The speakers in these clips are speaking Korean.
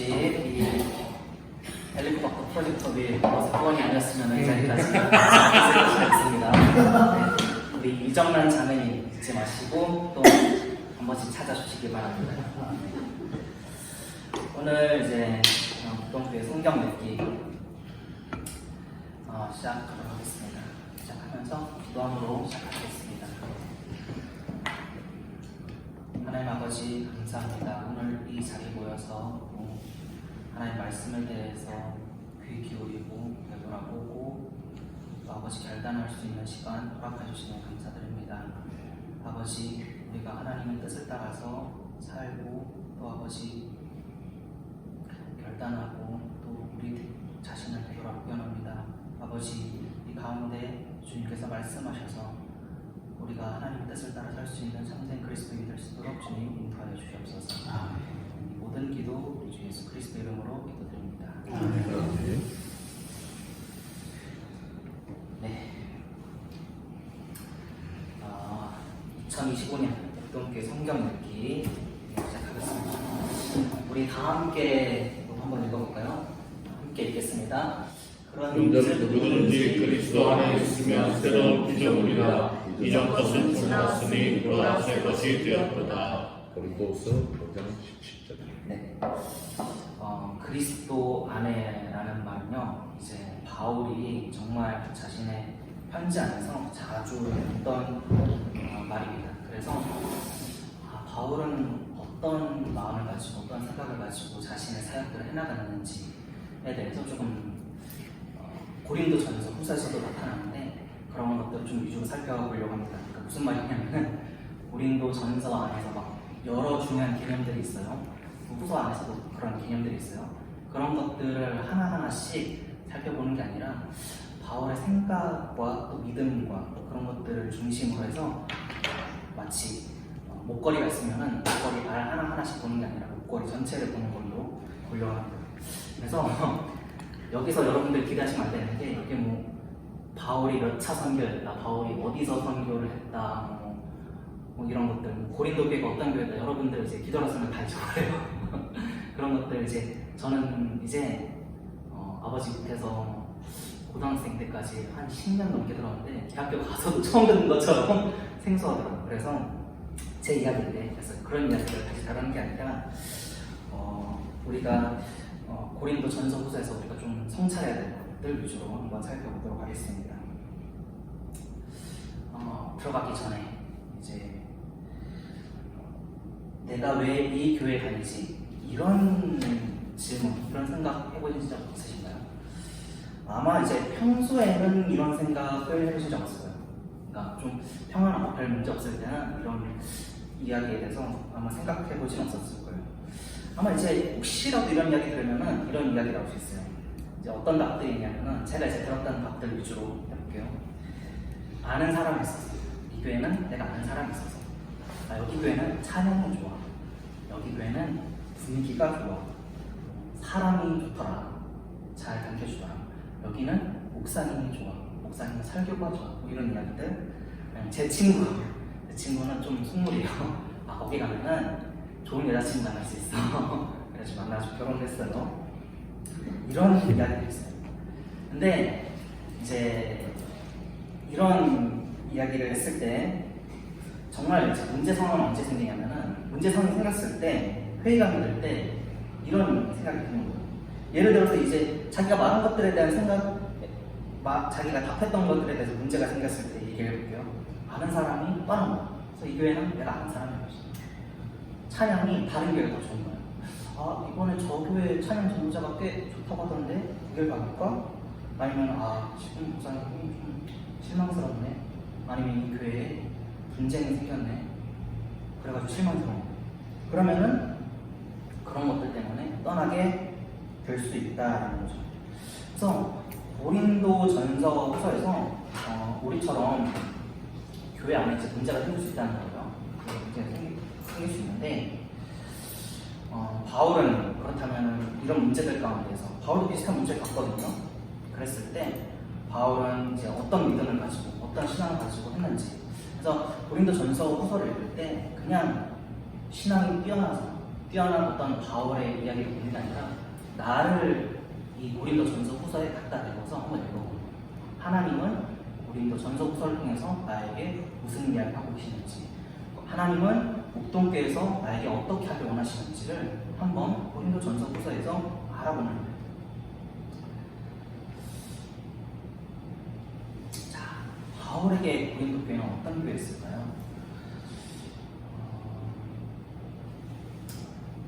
역시 이 헬리코박터 프로젝터비 사건이 아니었으면 이 자리까지 있습니다. 네, 우리 이정란 자매님 잊지 마시고 또 한 번씩 찾아주시기 바랍니다. 오늘 이제 북동교회 성경 읽기 시작하도록 하겠습니다. 시작하면서 기도함으로 시작하겠습니다. 하나님 아버지 감사합니다. 오늘 이 자리에 모여서 하나님 말씀에 대해서 귀 기울이고 되돌아보고 또 아버지 결단할 수 있는 시간 허락해 주시면 감사드립니다. 아버지 우리가 하나님의 뜻을 따라서 살고 또 아버지 결단하고 또 우리 자신을 되돌아보게 합니다. 아버지 이 가운데 주님께서 말씀하셔서 우리가 하나님의 뜻을 따라 살 수 있는 참된 그리스도인이 될 수 있도록 주님 인도하여 주시옵소서. 이 모든 기도 우리 주 예수 그리스도 이름으로 기도드립니다. 네. 2025년 북동교회 성경 읽기 시작하겠습니다. 우리 다 함께 한번 읽어볼까요? 함께 읽겠습니다. 그런 누구든지 그리스도 안에 있으면 새로운 피조물이라 이전 것은 지나갔으니 보라 새 것이 되었도다. 고린도서 5장 17절. 네. 그리스도 안에라는 말은요, 이제 바울이 정말 자신의 편지 안에서 자주 했던 말입니다. 그래서 바울은 어떤 마음을 가지고 어떤 생각을 가지고 자신의 사역들을 해나가는지에 대해서 조금 고린도전서 후서에서도 나타나는데 그런 것들을 좀 위주로 살펴보려고 합니다. 그러니까 무슨 말이냐면은 고린도전서 안에서 막 여러 중요한 개념들이 있어요. 후서 안에서도 그런 개념들이 있어요. 그런 것들을 하나하나씩 살펴보는 게 아니라 바울의 생각과 또 믿음과 또 그런 것들을 중심으로 해서 마치 목걸이가 있으면은 목걸이 알 하나하나씩 보는 게 아니라 목걸이 전체를 보는 걸로 보려고 합니다. 그래서 여기서 여러분들 기대하시면 안 되는 게 이게 뭐 바울이 몇 차 선교했다, 바울이 어디서 선교를 했다, 뭐 이런 것들, 고린도 교회가 어떤 교회다, 여러분들 이제 기도하시면 다 잊어버려요. 그런 것들 이제 저는 이제 아버지 밑에서 고등학생 때까지 한 10년 넘게 들었는데 대학교 가서도 처음 듣는 것처럼 생소하더라고요. 그래서 제 이야기인데 그래서 그런 이야기를 다시 다루는 게 아니라 우리가 고린도 전서 후서에서 우리가 좀 성찰해야 될 것들 위주로 한번 살펴보도록 하겠습니다. 들어가기 전에 이제 내가 왜 이 교회에 다니지? 이런 질문, 이런 생각 해보신 적 있으신가요? 아마 이제 평소에는 이런 생각을 해보신 적 없어요. 그러니까 좀 평안하고 별 문제 없을 때는 이런 이야기에 대해서 아마 생각해보진 없었을 거예요. 아마 이제 혹시라도 이런 이야기 들으면은 이런 이야기 나올 수 있어요. 이제 어떤 답들이 있냐면은 제가 이제 들었던 답들 위주로 해볼게요. 아는 사람이 있었어요. 이 교회는 내가 아는 사람이 있어서. 여기 교회는 찬양이 좋아. 여기 교회는 분위기가 좋아. 사람이 좋더라. 잘 가르쳐주더라. 여기는 목사님이 좋아. 목사님은 설교가 좋아. 뭐 이런 이야기들. 제 친구는 좀 속물이에요. 거기 가면은 좋은 여자친구 만날 수 있어. 그래서 만나서 결혼했어요. 이런 이야기도 있어요. 근데 이제 이런 이야기를 했을 때 정말 이제 문제 상황은 언제 생기냐면은 문제 상황이 생겼을 때 회의감이 들 때 이런 생각이 드는 거예요. 예를 들어서 이제 자기가 말한 것들에 대한 생각, 자기가 답했던 것들에 대해서 문제가 생겼을 때 얘기를 해볼게요. 아는 사람이 떠난 거야. 그래서 이 교회는 내가 아는 사람이었어. 찬양이 다른 교회가 더 좋은 거예요. 이번에 저 교회 찬양 전도자가 꽤 좋다고 하던데 그걸 가볼까? 아니면 지금 목사님이 좀 실망스럽네. 아니면 이 교회에 분쟁이 생겼네. 그래가지고 실망스러워. 그러면은 그런 것들 때문에 떠나게 될 수 있다는 거죠. 그래서 고린도 전서 후서에서 우리처럼 교회 안에 이제 문제가 생길 수 있다는 거예요. 문제가 생길 수 있는데 바울은 그렇다면 이런 문제들 가운데서 바울도 비슷한 문제를 겪거든요. 그랬을 때 바울은 이제 어떤 믿음을 가지고 어떤 신앙을 가지고 했는지. 그래서 고린도 전서 후서를 읽을 때 그냥 신앙이 뛰어나서 뛰어난 어떤 바울의 이야기를 보는 게 아니라 나를 이 고린도 전서 후서에 갖다 대고서 한번 읽어보고 하나님은 고린도 전서 후서를 통해서 나에게 무슨 이야기를 하고 계시는지, 하나님은 목동교에서 나에게 어떻게 하길 원하시는지를 한번 고린도 전서 후서에서 알아보는 거예요. 자, 바울에게 고린도 교회는 어떤 교회였을까요?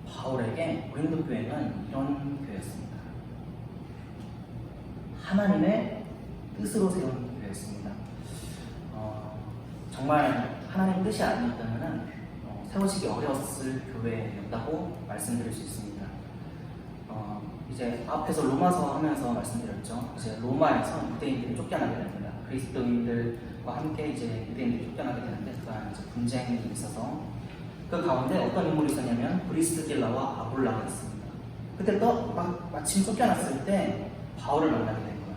바울에게 고린도 교회는 이런 교회였습니다. 하나님의 뜻으로 세운 교회였습니다. 정말 하나님 뜻이 아니었다면 세워지기 어려웠을 교회였다고 말씀드릴 수 있습니다. 이제 앞에서 로마서 하면서 말씀드렸죠. 이제 로마에서 유대인들이 쫓겨나게 됩니다. 그리스도인들과 함께 이제 유대인들이 쫓겨나게 되는데 그간 이제 분쟁이 있어서 그 가운데 어떤 인물이 있었냐면 브리스길라와 아굴라가 있습니다. 그때 또 마침 쫓겨났을 때 바울을 만나게 된 거예요.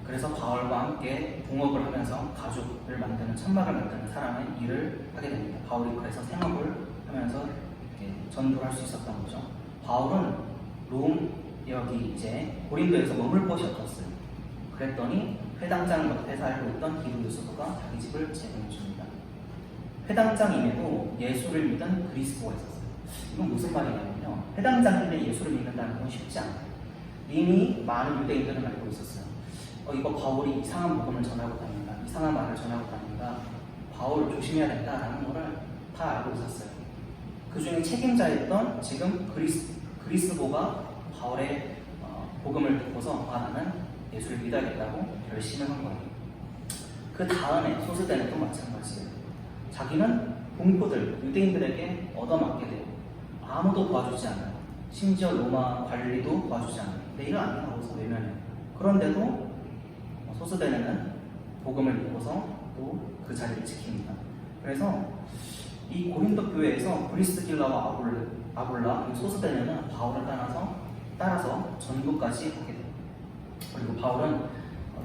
그래서 바울과 함께 동업을 하면서 가죽을 만드는 천막을 만드는 사람의 일을 하게 됩니다. 바울이 그래서 생업을 하면서 이렇게 전도를 할 수 있었던 거죠. 바울은 여기 이제 고린도에서 머물 곳이 없었어요. 그랬더니 회당장 옆에 살고 있던 디도유스도가 자기 집을 제공해 줍니다. 회당장임에도 예수를 믿은 그리스도가 있었어요. 이건 무슨 말이냐면요, 회당장인데 예수를 믿는다는 건 쉽지 않아요. 이미 많은 유대인들은 알고 있었어요. 이거 바울이 이상한 복음을 전하고 다닌다, 이상한 말을 전하고 다닌다, 바울을 조심해야 된다라는 거를 다 알고 있었어요. 그 중에 책임자였던 지금 그리스도가 바울의 복음을 듣고서 나는 예수를 믿어야겠다고 결심을 한 거예요. 그 다음에 소스대는 또 마찬가지예요. 자기는 동포들, 유대인들에게 얻어맞게 되고 아무도 도와주지 않아요. 심지어 로마 관리도 도와주지 않아요. 내 일을 안 하고서 외면해요. 그런데도 소스대는 복음을 믿고서 또 그 자리를 지킵니다. 그래서 이 고린도 교회에서 브리스길라와 아굴라 그리고 소스대는 바울을 따라서 전도까지 하게 돼요. 그리고 바울은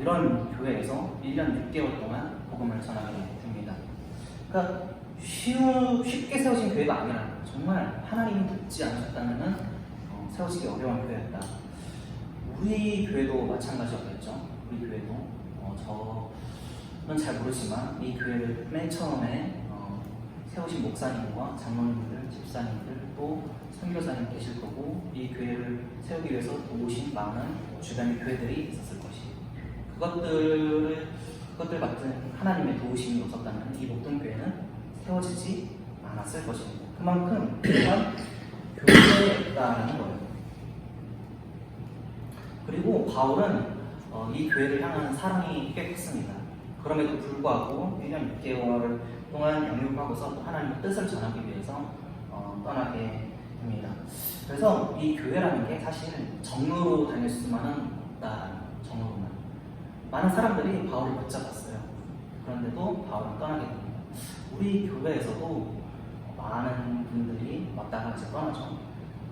이런 교회에서 1년 6개월 동안 복음을 전하게 됩니다. 그러니까 쉽게 세워진 교회가 아니라 정말 하나님이 듣지 않으셨다면 세워지기 어려운 교회였다. 우리 교회도 마찬가지였겠죠. 우리 교회도 저는 잘 모르지만 이 교회를 맨 처음에 세우신 목사님과 장로님들, 집사님들 또 선교사님 계실 거고 이 교회를 세우기 위해서 도우신 많은 주변의 교회들이 있었을 것이에요. 그것들 같은 하나님의 도우심이 없었다면 이 목동 교회는 세워지지 않았을 것입니다. 그만큼 이런 교회였다는 거예요. 그리고 바울은 이 교회를 향하는 사랑이 꽤 컸습니다. 그럼에도 불구하고 1년 6개월 동안 양육하고서 또 하나님의 뜻을 전하기 위해서 떠나게 됩니다. 그래서 이 교회라는 게 사실 정로로 다닐 수만은 없다라는 정로로만. 많은 사람들이 바울을 붙잡았어요. 그런데도 바울은 떠나게 됩니다. 우리 교회에서도 많은 분들이 왔다가 이제 떠나죠.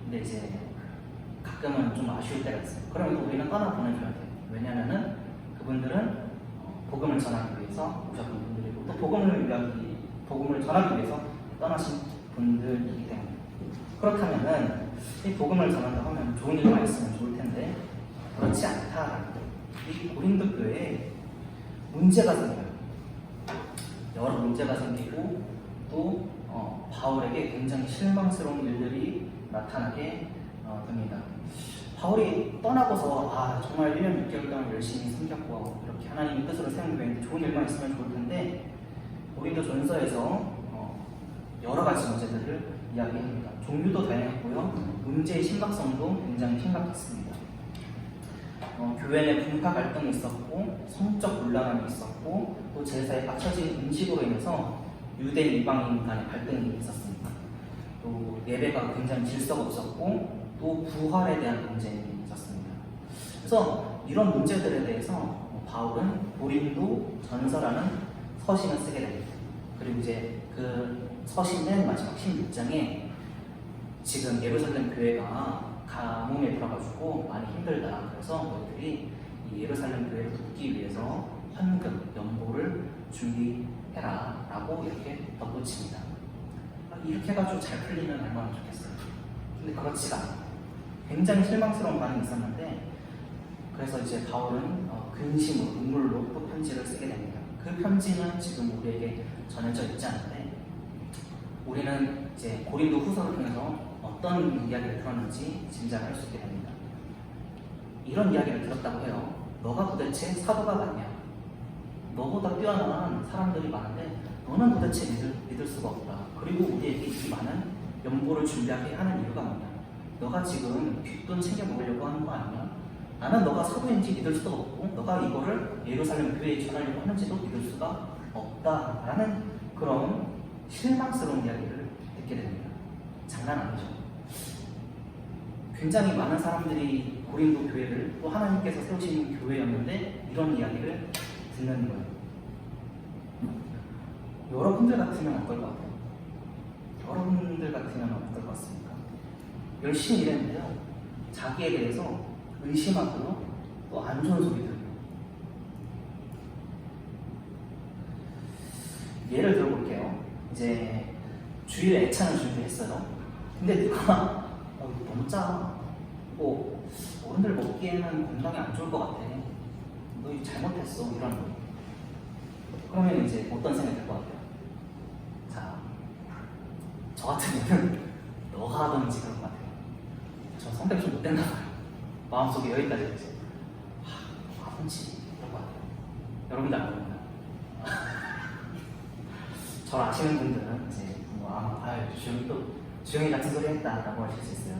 근데 이제 가끔은 좀 아쉬울 때가 있어요. 그러면 우리는 떠나 보내줘야 돼요. 왜냐면은 그분들은 복음을 전하기 위해서 오셨던 분들이고 또 복음을 전하기 위해서 떠나신 분들이기 때문에. 그렇다면은 이 복음을 전한다고 하면 좋은 일만 있으면 좋을 텐데 그렇지 않다라는 거예요. 이 고린도 교회에 문제가 생겨요. 여러 문제가 생기고 또 바울에게 굉장히 실망스러운 일들이 나타나게 됩니다. 바울이 떠나고서 정말 1년 6개월 동안 열심히 섬겼고 이렇게 하나님의 뜻으로 세운 교회인데 좋은 일만 있으면 좋을 텐데 고린도 전서에서 여러 가지 문제들을 이야기합니다. 종류도 다양했고요. 문제의 심각성도 굉장히 심각했습니다. 교회 내 분파 갈등이 있었고 성적 분란함이 있었고 또 제사에 받쳐진 음식으로 인해서 유대인 이방인 간의 갈등이 있었습니다. 또 예배가 굉장히 질서가 없었고 또 부활에 대한 논쟁이 있었습니다. 그래서 이런 문제들에 대해서 바울은 고린도 전서라는 서신을 쓰게 됩니다. 그리고 이제 그 서신 맨 마지막 16장에 지금 예루살렘 교회가 가뭄에 들어가지고 많이 힘들다. 그래서 너희들이 이 예루살렘 교회를 돕기 위해서 헌금, 연보를 준비해라 라고 이렇게 덧붙입니다. 이렇게 해가지고 잘 풀리면 얼마나 좋겠어요. 근데 그렇지가 않아요. 굉장히 실망스러운 반응이 있었는데 그래서 이제 바울은 근심으로 눈물로 또 편지를 쓰게 됩니다. 그 편지는 지금 우리에게 전해져 있지 않은데 우리는 이제 고린도 후서를 통해서 어떤 이야기를 들었는지 짐작할 수 있게 됩니다. 이런 이야기를 들었다고 해요. 너가 도대체 사도가 맞냐? 너보다 뛰어난 사람들이 많은데 너는 도대체 믿을 수가 없다. 그리고 우리에게 이 많은 연보를 준비하게 하는 이유가 뭐냐? 너가 지금 뒷돈 챙겨 먹으려고 하는 거 아니야? 나는 너가 사도인지 믿을 수도 없고 너가 이거를 예루살렘 교회에 전하려고 하는지도 믿을 수가 없다 라는 그런 실망스러운 이야기를 듣게 됩니다. 장난 아니죠. 굉장히 많은 사람들이 고린도 교회를 또 하나님께서 세우신 교회였는데 이런 이야기를 듣는 거예요. 여러분들 같으면 어떨 것 같아요? 여러분들 같으면 어떨 것 같습니까? 열심히 일했는데요. 자기에 대해서 의심하고요. 또 안 좋은 소리 들어요. 예를 들어볼게요. 이제 주일 애찬을 준비했어요. 근데 누가 너무 짜. 어른들 먹기에는 건강에 안 좋을 것 같아. 너 이거 잘못했어. 이런 거. 그러면 이제 어떤 생각이 들 것 같아요? 자, 저 같으면 너가 하던지 그럴 것 같아요. 저 성격이 좀 못됐나 봐요. 마음속에 여기까지 이제 하던지 그럴 것 같아요. 여러분들 안 그럽니다. 저를 아시는 분들은 이제 주영이 같은 소리 했다라고 하실 수 있어요.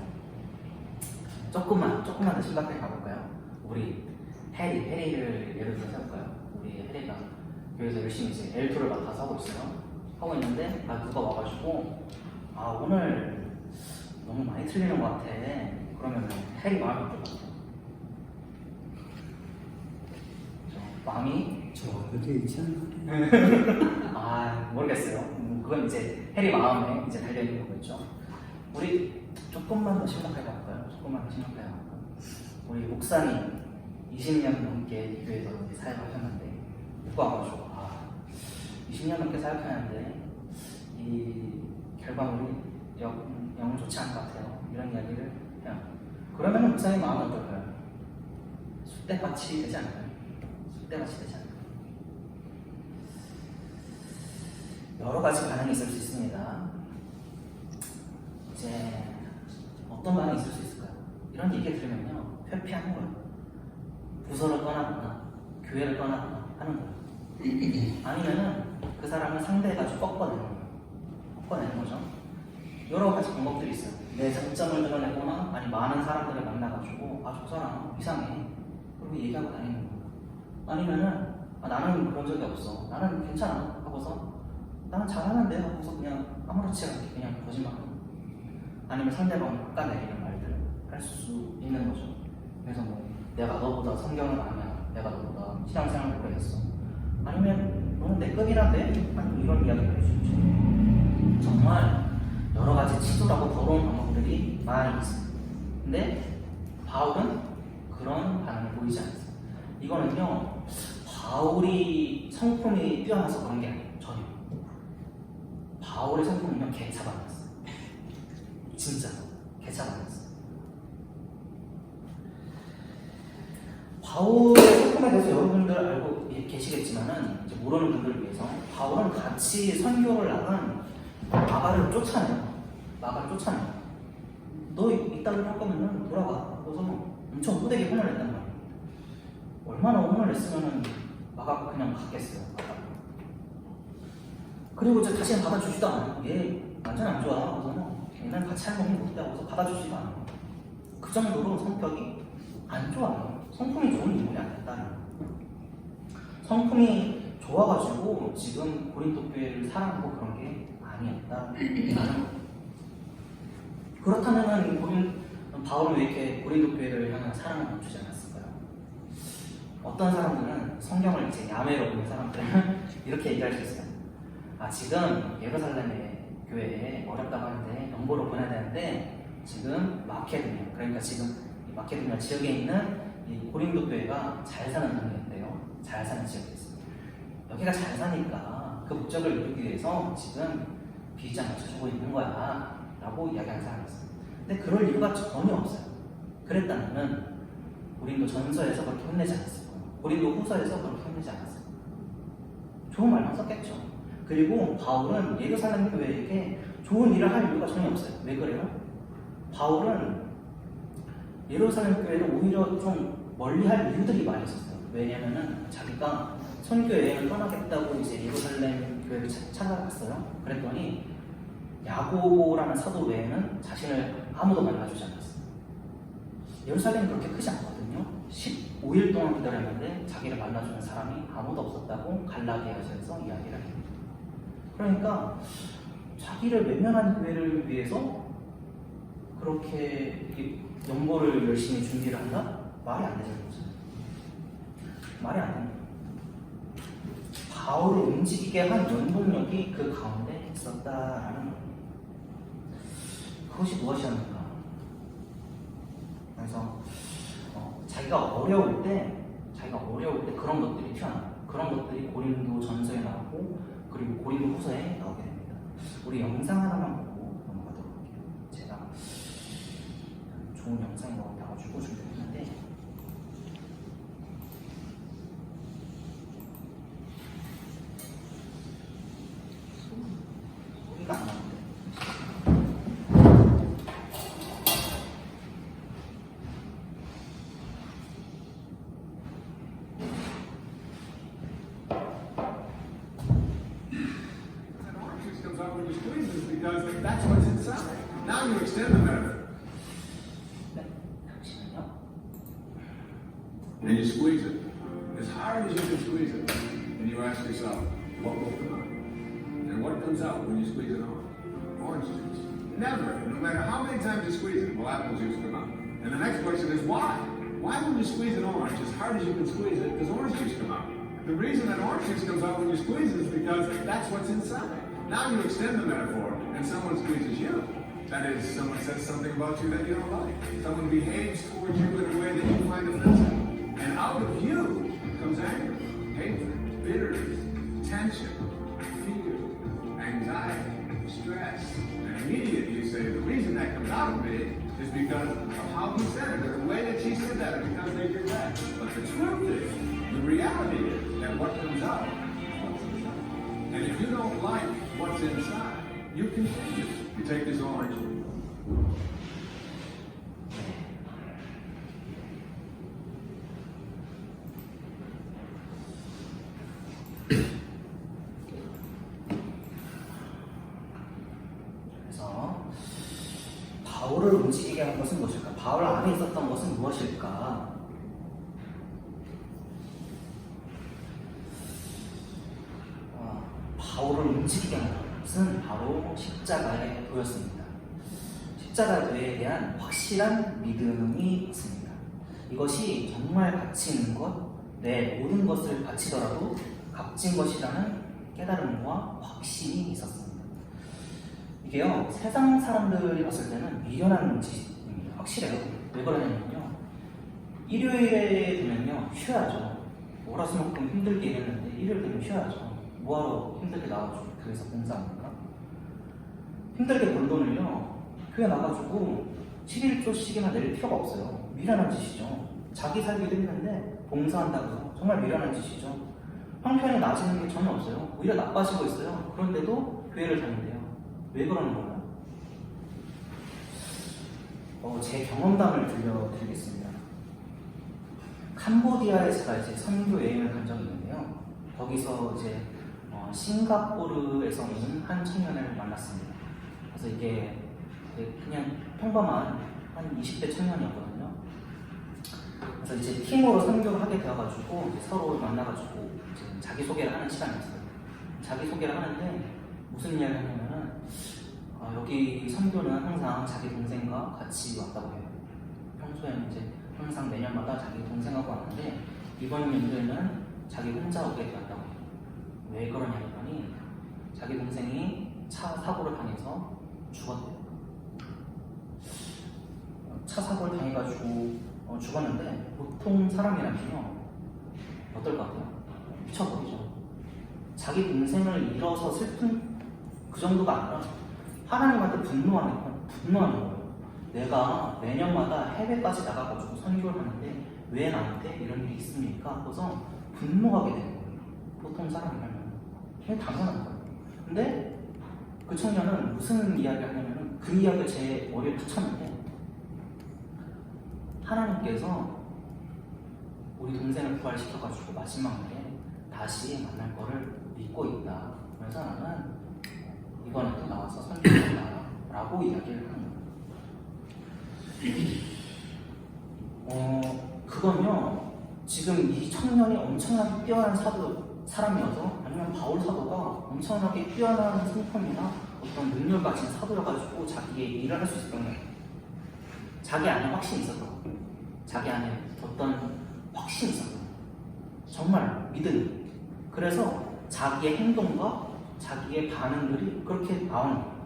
조금만 더 심각하게 가볼까요? 우리 해리를 예를 들어서 해볼까요? 우리 해리가 여기서 열심히 이제 L2를 맡아서 하고 있어요. 하고 있는데 누가 와가지고 오늘 너무 많이 틀리는 것 같아. 그러면 해리 마음이 어떨 것 같아요? 마음이 그렇게 있지 않나? 모르겠어요. 그건 이제 해리 마음에 이제 달려있는 거겠죠. 우리 조금만 더 심각하게 가볼까요? 우리 목사님 20년 넘게 이 교회에서 사역하셨는데 누가 와가지고 20년 넘게 사역하는데 이 결과물이 영 좋지 않을 것 같아요. 이런 이야기를 해요. 그러면 목사님 마음은 어떨까요? 쑥대밭이 되지 않을까요? 여러 가지 반응이 있을 수 있습니다. 이제 어떤 반응이 있을 수 있을까요? 이런 얘기 들으면요, 회피하는 거예요. 부서를 떠나거나 교회를 떠나거나 하는 거예요. 아니면은 그 사람을 상대해가지고 꺾어내는 거죠. 여러 가지 방법들이 있어요. 내 장점을 드러내거나 아니 많은 사람들을 만나가지고 저 사람 이상해 그리고 얘기하고 다니는 거예요. 아니면은 나는 그런 적이 없어. 나는 괜찮아 하고서 나는 잘하는데 하고서 그냥 아무렇지 않게 그냥 거짓말하고 아니면 상대방을 깎아내리는 말들 할 수 있는 거죠. 그래서 내가 너보다 성경을 아냐, 내가 너보다 신앙생활을 오래 했어, 아니면 너는 내 급이란데? 아니 이런 이야기를 할 수 있죠. 정말 여러 가지 치졸하고 더러운 방법들이 많이 있어요. 근데 바울은 그런 반응을 보이지 않았어요. 이거는요, 바울이 성품이 뛰어나서 그런 게 아니에요. 전혀. 바울의 성품은요, 개차반이었어요. 진짜 개차반이었어요. 바울의 성품에 대해서 여러분들 알고 계시겠지만은 이제 모르는 분들을 위해서 바울은 같이 선교를 나간 마가를 쫓아내요. 너 이따위로 할 거면은 돌아가. 그래서 엄청 호되게 혼을 냈단 말이에요. 얼마나 혼을 냈으면은 마가가 그냥 갔겠어요. 그리고 이제 다시는 받아주지도 않아요. 얘 완전 안 좋아. 그래서 얘는 같이 할 몸이 못다고 해서 받아주지도 않아요. 그 정도로 성격이 안 좋아요. 성품이 좋은 인물이 아니었다는 거예요. 성품이 좋아가지고 지금 고린도 교회를 사랑하고 그런 게 아니었다라는 거예요. 그렇다면 바울은 왜 이렇게 고린도 교회를 향한 사랑을 멈추지 않았을까요? 어떤 사람들은 성경을 이제 야매로 보는 사람들은 이렇게 얘기할 수 있어요. 지금 예루살렘의 교회에 어렵다고 하는데 연보로 보내야 되는데 지금 마케도니아, 그러니까 지금 이 마케도니아 지역에 있는 이 고린도 교회가 잘 사는 동네인데요. 잘 사는 지역이 있습니다. 여기가 잘 사니까 그 목적을 이루기 위해서 지금 비자 맞춰주고 있는 거야 라고 이야기하는 사람이 있어요. 근데 그럴 이유가 전혀 없어요. 그랬다면 고린도 전서에서 그렇게 혼내지 않았을 거예요. 고린도 후서에서 그렇게 혼내지 않았어요. 좋은 말만 썼겠죠. 그리고 바울은 예루살렘 교회에게 좋은 일을 할 이유가 전혀 없어요. 왜 그래요? 바울은 예루살렘 교회를 오히려 좀 멀리할 이유들이 많이 있었어요. 왜냐면은 자기가 선교 여행을 떠나겠다고 이제 예루살렘 교회를 찾아갔어요. 그랬더니 야고보라는 사도 외에는 자신을 아무도 만나주지 않았어요. 예루살렘이 그렇게 크지 않거든요. 15일 동안 기다렸는데 자기를 만나주는 사람이 아무도 없었다고 갈라디아서에서 이야기를 해요. 그러니까 자기를 외면한 교회를 위해서 그렇게 연보를 열심히 준비를 한다? 말이 안 되는 거죠. 말이 안 됩니다. 바울을 움직이게 한 원동력이 그 가운데 있었다라는 겁니다. 그것이 무엇이었는가? 그래서 자기가 어려울 때 그런 것들이 튀어나와요. 그런 것들이 고린도 전서에 나오고 그리고 고린도 후서에 나오게 됩니다. 우리 영상 하나만 보고 넘어가도록 할게요. 제가 좋은 영상이 나와가지고 준비했는데 소리가 안 나오는데. Comes out when you squeeze it because that's what's inside. Now you extend the metaphor. 네, 잠시만요. And you squeeze it as hard as you can squeeze it. And you ask yourself, what will come out? And what comes out when you squeeze it on? Orange juice. Never, no matter how many times you squeeze it, will apple juice come out? And the next question is why? Why when you squeeze an orange as hard as you can squeeze it, does orange juice come out? The reason that orange juice comes out when you squeeze it is because that's what's inside. Now you extend the metaphor and someone squeezes you. That is, someone says something about you that you don't like. Someone behaves towards you in a way that you find offensive. And out of you comes anger, hatred, bitterness, tension, fear, anxiety, stress. And immediately you say, the reason that comes out of me is because of how he said it, or the way that she said that, or because they did that. But the truth is, the reality is that what comes out is what's inside. And if you don't like what's inside, you continue. You take this orange. 그래서 바울을 움직이게 한 것은 무엇일까? 바울 안에 있었던 것은 무엇일까? 바울을 움직이게 한 것은 바로 십자가의 도였습니다. 십자가에 대한 확실한 믿음이 있습니다. 이것이 정말 가치 있는 것, 내 모든 것을 바치더라도 값진 것이라는 깨달음과 확신이 있었습니다. 이게요, 세상 사람들이 봤을 때는 미련한 짓입니다. 확실해요. 왜 그러냐면요, 일요일에 되면요 쉬어야죠. 월화수목금 힘들게 일했는데 일요일 되면 쉬어야죠. 뭐하러 힘들게 나가지고 교회에서 봉사합니까? 힘들게 번 돈을요 교회 나가지고 7일조씩이나 낼 필요가 없어요. 미련한 짓이죠. 자기 살기도 힘든데 봉사한다고 해서 정말 미련한 짓이죠. 형편이 나아지는 게 전혀 없어요. 오히려 나빠지고 있어요. 그런데도 교회를 다닌대요. 왜 그러는 거예요? 제 경험담을 들려드리겠습니다. 캄보디아에 제가 이제 선교 여행을 간 적이 있는데요. 거기서 이제 싱가포르에서 오는 한 청년을 만났습니다. 그래서 이게 그냥 평범한 한 20대 청년이었거든요. 그래서 이제 팀으로 선교를 하게 되어가지고 이제 서로 만나가지고 이제 자기소개를 하는 시간이었어요. 자기소개를 하는데 무슨 이야기를 하냐면은 여기 선교는 항상 자기 동생과 같이 왔다고 해요. 평소에는 이제 항상 내년마다 자기 동생하고 왔는데 이번 연도에는 자기 혼자 오게 되었다고 해요. 왜 그러냐 했더니 자기 동생이 차 사고를 당해서 죽었대요. 차 사고를 당해가지고 죽었는데 보통 사람이라면요 어떨 것 같아요? 미쳐버리죠. 자기 동생을 잃어서 슬픈 그 정도가 아니라 하나님한테 분노하는 거예요. 내가 매년마다 해외까지 나가가지고 선교를 하는데 왜 나한테 이런 일이 있습니까? 그래서 분노하게 되는 거예요. 보통 사람이라면 그게 당연한 거예요. 근데 그 청년은 무슨 이야기를 하냐면은 그 이야기를 제 머리에 붙였는데 하나님께서 우리 동생을 부활시켜가지고 마지막 날에 다시 만날 거를 믿고 있다. 그래서 나는 이번에 또 나와서 선교한다 라고 이야기를 하는 거예요. 그건요 지금 이 청년이 엄청나게 뛰어난 사람이어서 아니면 바울 사도가 엄청나게 뛰어난 성품이나 어떤 능력을 가진 사도여가지고 자기의 일을 할 수 있었던 거예요. 자기 안에 확신이 있었던 거예요. 자기 안에 어떤 확신이 있었던 거예요. 정말 믿음이. 그래서 자기의 행동과 자기의 반응들이 그렇게 나오는 거예요.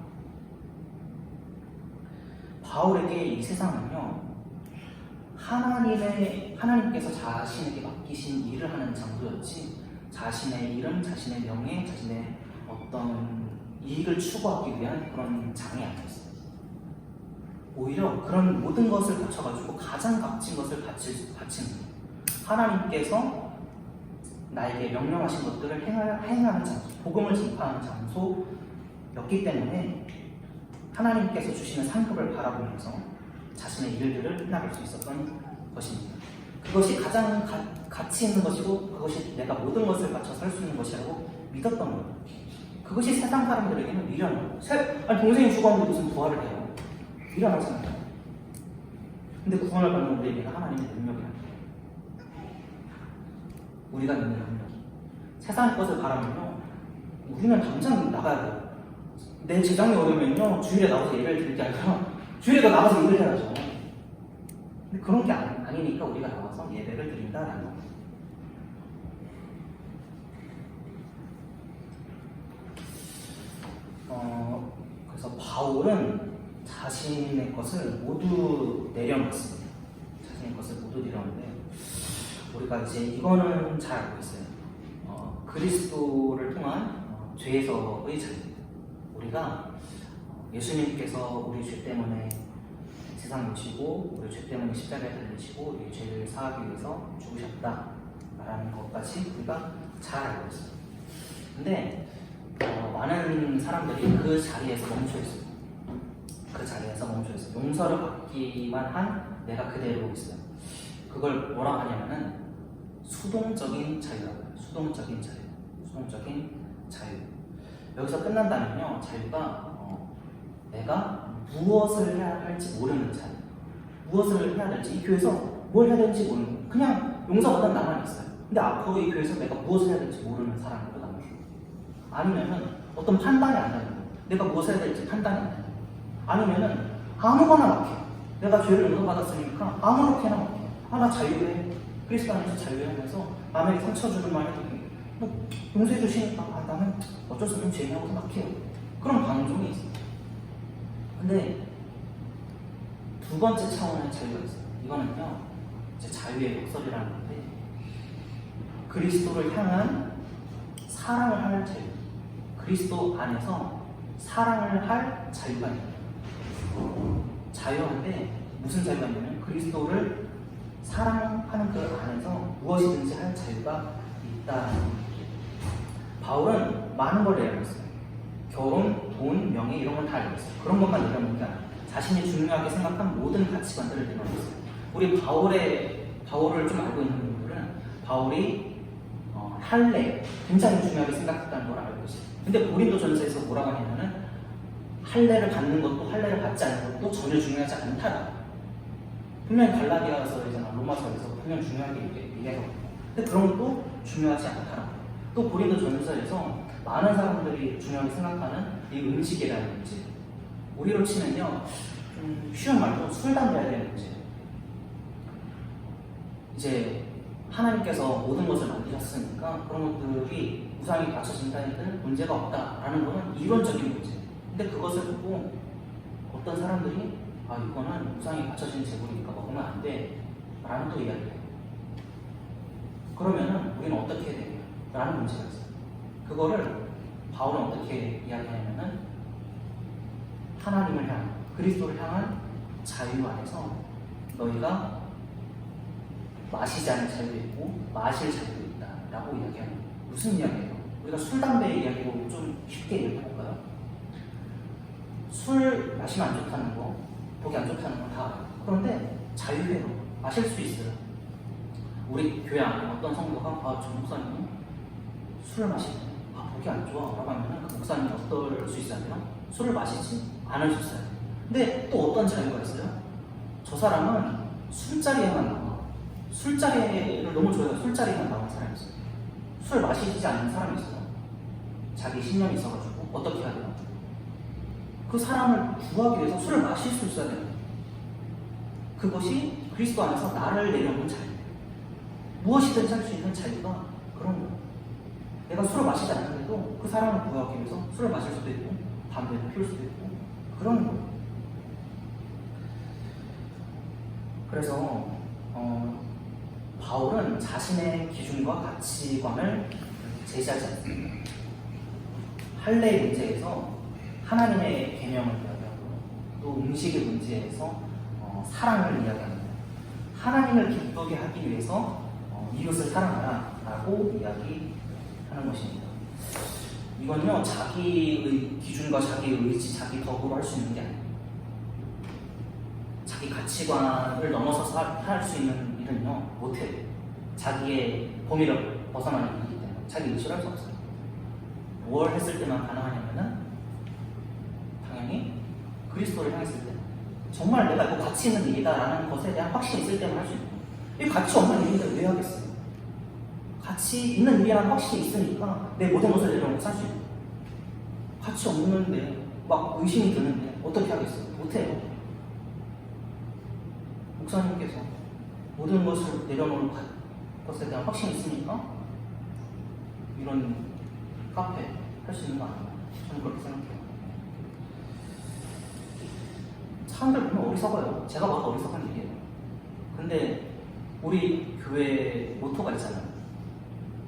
바울에게 이 세상은요 하나님께서 자신에게 맡기신 일을 하는 장소였지 자신의 이름, 자신의 명예, 자신의 어떤 이익을 추구하기 위한 그런 장이 아니었어요. 오히려 그런 모든 것을 갖춰가지고 가장 값진 것을 바치는 거예요. 하나님께서 나에게 명령하신 것들을 행하는 장소, 복음을 전파하는 장소였기 때문에 하나님께서 주시는 상급을 바라보면서 자신의 일들을 해나갈 수 있었던 것입니다. 그것이 가장 가치 있는 것이고 그것이 내가 모든 것을 바쳐서 할 수 있는 것이라고 믿었던 거예요. 그것이 세상 사람들에게는 미련이에요. 아니 동생이 죽었는데 무슨 부활을 해요? 미련하잖아요. 근데 구원을 받는 우리에게는 하나님의 능력이라는 거예요. 우리가 믿는 능력. 세상의 것을 바라면요 우리는 당장 나가야 돼요. 내 재정이 어려우면요 주일에 나와서 예배를 드릴 게 아니라 주일에 나가서 일을 해야죠. 근데 그런 게 아니니까 우리가 나와서 예배를 드린다라는 거예요. 그래서 바울은 자신의 것을 모두 내려놓습니다. 자신의 것을 모두 내려놓는데 우리가 이제 이거는 잘 알고 있어요. 그리스도를 통한 죄에서의 자유. 우리가 예수님께서 우리 죄 때문에 세상에 오시고 우리 죄 때문에 십자가에 달리시고 우리 죄를 사하기 위해서 죽으셨다라는 것까지 우리가 잘 알고 있어요. 근데 많은 사람들이 그 자리에서 멈춰 있어요. 그 자리에서 멈춰 있어요. 용서를 받기만 한 내가 그대로 있어요. 그걸 뭐라고 하냐면은 수동적인 자유라고 해요. 수동적인 자유. 여기서 끝난다면요, 자유가 내가 무엇을 해야 할지 모르는 자유. 무엇을 해야 될지, 이 교회에서 뭘 해야 될지 모르는 거예요. 그냥 용서받은 나만 있어요. 근데 앞으로 이 교회에서 내가 무엇을 해야 될지 모르는 사람으로 남아요. 아니면은 어떤 판단이 안 되는 거예요. 내가 무엇을 해야 될지 판단이 안 되는 거예요. 아니면은 아무거나 막혀요. 내가 죄를 용서받았으니까 아무렇게나 막혀요. 나 자유해. 그리스도 안에서 자유해 하면서 남에게 상처 주는 말 해도 용서해 주시니까 나는 어쩔 수 없는 죄냐고 막혀요. 그런 방종이 있어요. 근데 두 번째 차원의 자유가 있어요. 이거는요, 이제 자유의 역설이라는 건데, 그리스도를 향한 사랑을 할 자유. 그리스도 안에서 사랑을 할 자유가 있어요. 자유한데 무슨 자유가 있냐면 그리스도를 사랑하는 그 안에서 무엇이든지 할 자유가 있다는 거예요. 바울은 많은 걸 내려놨어요. 결혼, 돈, 명예 이런 걸 다 내려놨어요. 그런 것만 내려놓은 게 아니라 자신이 중요하게 생각한 모든 가치관들을 내려놨어요. 우리 바울을 좀 알고 있는 분들은 바울이 할례 굉장히 중요하게 생각했다는 걸 알고 있어요. 근데 고린도전서에서 뭐라고 하냐면은 할례를 받는 것도 할례를 받지 않는 것도 전혀 중요하지 않다라. 분명히 갈라디아서에서나 로마서에서 분명히 중요하게 얘기하거든요. 근데 그런 것도 중요하지 않다라. 또 고린도전서에서 많은 사람들이 중요하게 생각하는 이 음식이라는 문제. 우리로 치면요, 좀 쉬운 말로 술, 담배에 대한 문제예요. 이제 하나님께서 모든 것을 만드셨으니까 그런 것들이 우상이 갖춰진다는 데는 문제가 없다라는 것은 이론적인 문제예요. 근데 그것을 보고 어떤 사람들이 이거는 우상이 갖춰진 재물이니까 먹으면 안 돼 라는 또 이야기를 해요. 그러면은 우리는 어떻게 해야 되냐 라는 문제가 있어요. 그거를 바울은 어떻게 이야기하냐면은 하나님을 향한, 그리스도를 향한 자유 안에서 너희가 마시지 않을 자유도 있고 마실 자유도 있다라고 이야기하는 거예요. 무슨 이야기예요? 우리가 술, 담배 이야기로 좀 쉽게 얘기해볼까요? 술 마시면 안 좋다는 거, 보기 안 좋다는 거 다 알아요. 그런데 자유해요. 마실 수 있어요. 우리 교회 안에 어떤 성도가 저 목사님 술을 마시네, 보기 안 좋아 라고 하면 그 목사님이 어떨 수 있어요? 술을 마시지 않을 수 있어요. 근데 또 어떤 자유가 있어요? 저 사람은 술자리에만 나와. 술자리를 너무 좋아해요. 술자리에만 나오는 사람이 있어요. 술 마시지 않는 사람이 있어요. 자기 신념이 있어가지고 어떻게 해야 돼요? 그 사람을 구하기 위해서 술을 마실 수 있어야 돼요. 그것이 그리스도 안에서 나를 내려놓은 자유. 무엇이든지 할 수 있는 자유가 그런 거예요. 내가 술을 마시지 않는데도 그 사람을 구하기 위해서 술을 마실 수도 있고 담배를 피울 수도 있고 그런 거예요. 그래서 바울은 자신의 기준과 가치관을 제시하지 않습니다. 할례의 문제에서 하나님의 계명을 이야기하고 또 음식의 문제에서 사랑을 이야기합니다. 하나님을 기쁘게 하기 위해서 이웃을 사랑하라 라고 이야기하는 것입니다. 이건요, 자기의 기준과 자기 의지, 자기 덕으로 할 수 있는 게 아니에요. 자기 가치관을 넘어서서 할 수 있는 일은요, 못해요. 자기의 범위를 벗어나는 일이기 때문에 자기 의지를 할 수 없어요. 뭘 했을 때만 가능하냐면은 당연히 그리스도를 향했을 때, 정말 내가 이거 가치 있는 일이다라는 것에 대한 확신이 있을 때만 할 수 있는 거예요. 이 가치 없는 일인데 왜 하겠어요? 가치 있는 일이라는 확신이 있으니까 내 모든 것을 내려놓고 살 수 있는 거예요. 가치 없는데 막 의심이 드는데 어떻게 하겠어요? 못해요. 목사님께서 모든 것을 내려놓을 것에 대한 확신이 있으니까 이런 카페 할 수 있는 거 아니에요? 저는 그렇게 생각해요. 사람들 보면 어리석어요. 제가 봐도 어리석은 일이에요. 근데 우리 교회 모토가 있잖아요.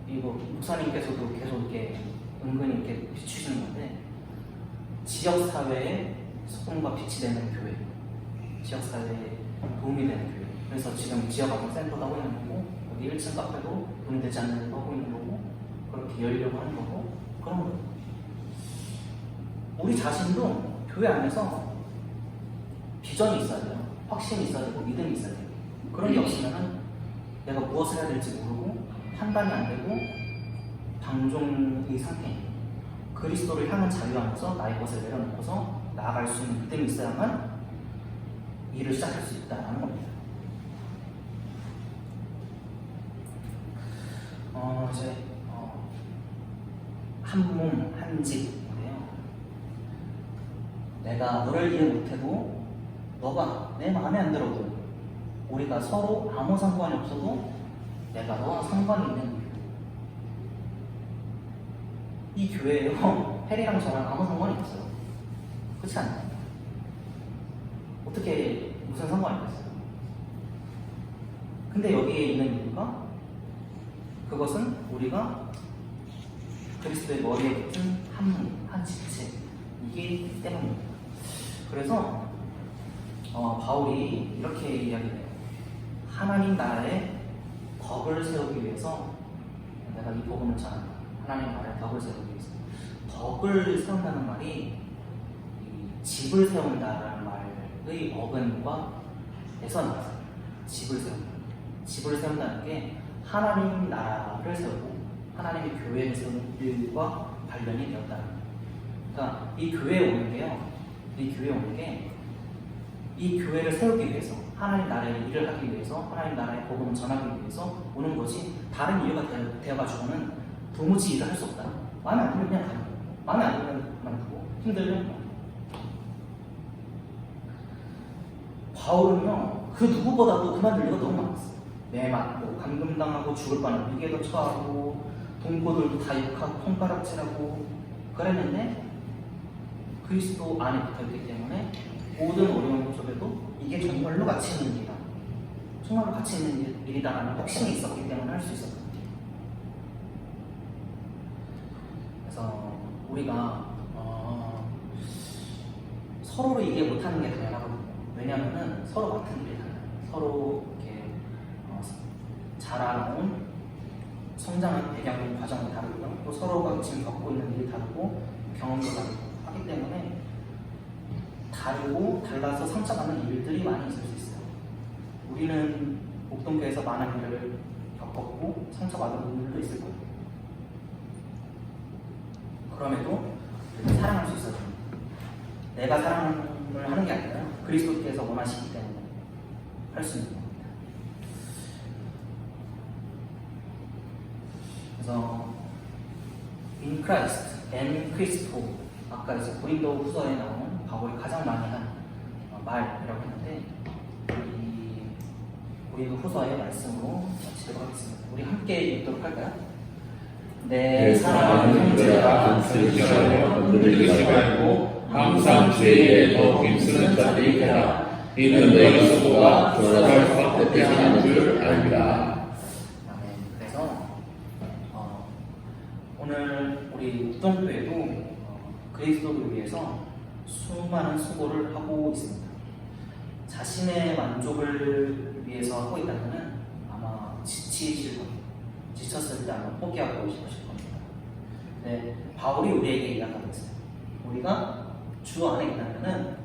이거 목사님께서도 계속 이렇게 은근히 이렇게 비추시는 건데, 지역사회에 소금과 빛이 되는 교회, 지역사회에 도움이 되는 교회. 그래서 지금 지역아동센터도 하고 있는 거고, 여기 1층 카페도 돈이 되지 않는 데도 하고 있는 거고, 그렇게 열려고 하는 거고, 그런 거예요. 우리 자신도 교회 안에서 비전이 있어야 돼요. 확신이 있어야 되고 믿음이 있어야 돼요. 그런 게 없으면 내가 무엇을 해야 될지 모르고 판단이 안 되고 방종의 상태예요. 그리스도를 향한 자유 안에서 나의 것을 내려놓고서 나아갈 수 있는 믿음이 있어야만 일을 시작할 수 있다는 겁니다. 이제 한 몸, 한 집인데요. 내가 너를 이해 못해도 너가 내 마음에 안 들어도 우리가 서로 아무 상관이 없어도 내가 너와 상관이 있는 이 교회에요. 해리랑 저랑 아무 상관이 없어요. 그렇지 않나요? 어떻게 무슨 상관이 있겠어요? 근데 여기에 있는 이유가 그것은 우리가 그리스도의 머리에 붙은 한 몸, 한 지체 이기 때문입니다. 그래서 바울이 이렇게 이야기해요. 하나님 나라의 덕을 세우기 위해서 내가 이 복음을 전한다. 하나님 나라의 덕을 세우기 위해서. 덕을 세운다는 말이 집을 세운다라는 말의 어근과 에서 나왔어요. 집을 세운다. 집을 세운다는 게 하나님 나라를 세우고 하나님의 교회를 세우는 일과 관련이 되었다는 거예요. 그러니까 이 교회에 오는 게요. 이 교회에 오는 게 이 교회를 세우기 위해서, 하나님 나라의 일을 하기 위해서, 하나님 나라의 복음을 전하기 위해서 오는 것이 다른 이유가 되어가지고는 도무지 일을 할 수 없다. 마음에 안 들면 그냥 가는 거예요. 마음에 안 들면 그만두고, 힘들면 그만두고. 바울은요, 그 누구보다도 그만둘 이유가 너무 많았어요. 매 맞고, 감금당하고, 죽을 뻔한 위기에도 처하고, 동포들도 다 욕하고, 손가락질하고, 그랬는데, 그리스도 안에 붙어있기 때문에 모든 어려움 속에도 이게 정말로 가치 있는 일이다. 정말로 가치 있는 일이다라는 확신이 있었기 때문에 할 수 있었거든요. 그래서 우리가 서로를 이해 못하는 게 당연하거든요. 왜냐하면 서로 맡은 일이 달라요. 서로 이렇게 자라나온 성장한 배경 과정이 다르고요. 또 서로가 지금 겪고 있는 일이 다르고 경험도 다르고 하기 때문에 다르고 달라서 상처받는 일들이 많이 있을 수 있어요. 우리는 목동교회에서 많은 일을 겪었고 상처받은 일도 있을 거예요. 그럼에도 우리는 사랑할 수 있어야 됩니다. 내가 사랑을 하는 게 아니라 그리스도께서 원하시기 때문에 할 수 있는 겁니다. 그래서 in Christ, and Christo, 아까 이제 고린도 후서에 나오는 바울이 가장 많이 한 말이라고 했는데 이 고린도 후서의 말씀으로 마치도록 하겠습니다. 우리 함께 읽도록 할까요? 내 사랑하는 형제가 슬기하여 건드리지 말고 항상 죄에 더 힘쓰는 자들이 되라. 이는 너희 수고가 조사할 수밖에 되지 않은 줄 알리라. 그래서 오늘 우리 목동교회도 그리스도를 위해서 수많은 수고를 하고 있습니다. 자신의 만족을 위해서 하고 있다면 아마 지치실 겁니다. 지쳤을 때 아마 포기하고 싶으실 겁니다. 네, 바울이 우리에게 이야기하고 있어요. 우리가 주 안에 있다면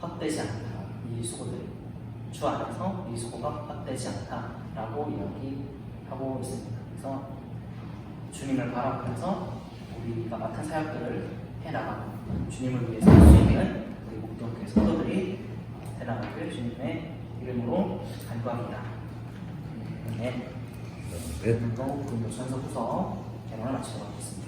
헛되지 않다. 이 수고들이 주 안에서 이 수고가 헛되지 않다라고 이야기하고 있습니다. 그래서 주님을 바라보면서 우리가 맡은 사역들을 해나가고 주님을 위해서 할 수 있는 우리 목동교회 성도들이 해나가길 주님의 이름으로 간구합니다. 네. 그리고 전서 후서 개론을 마치도록 하겠습니다.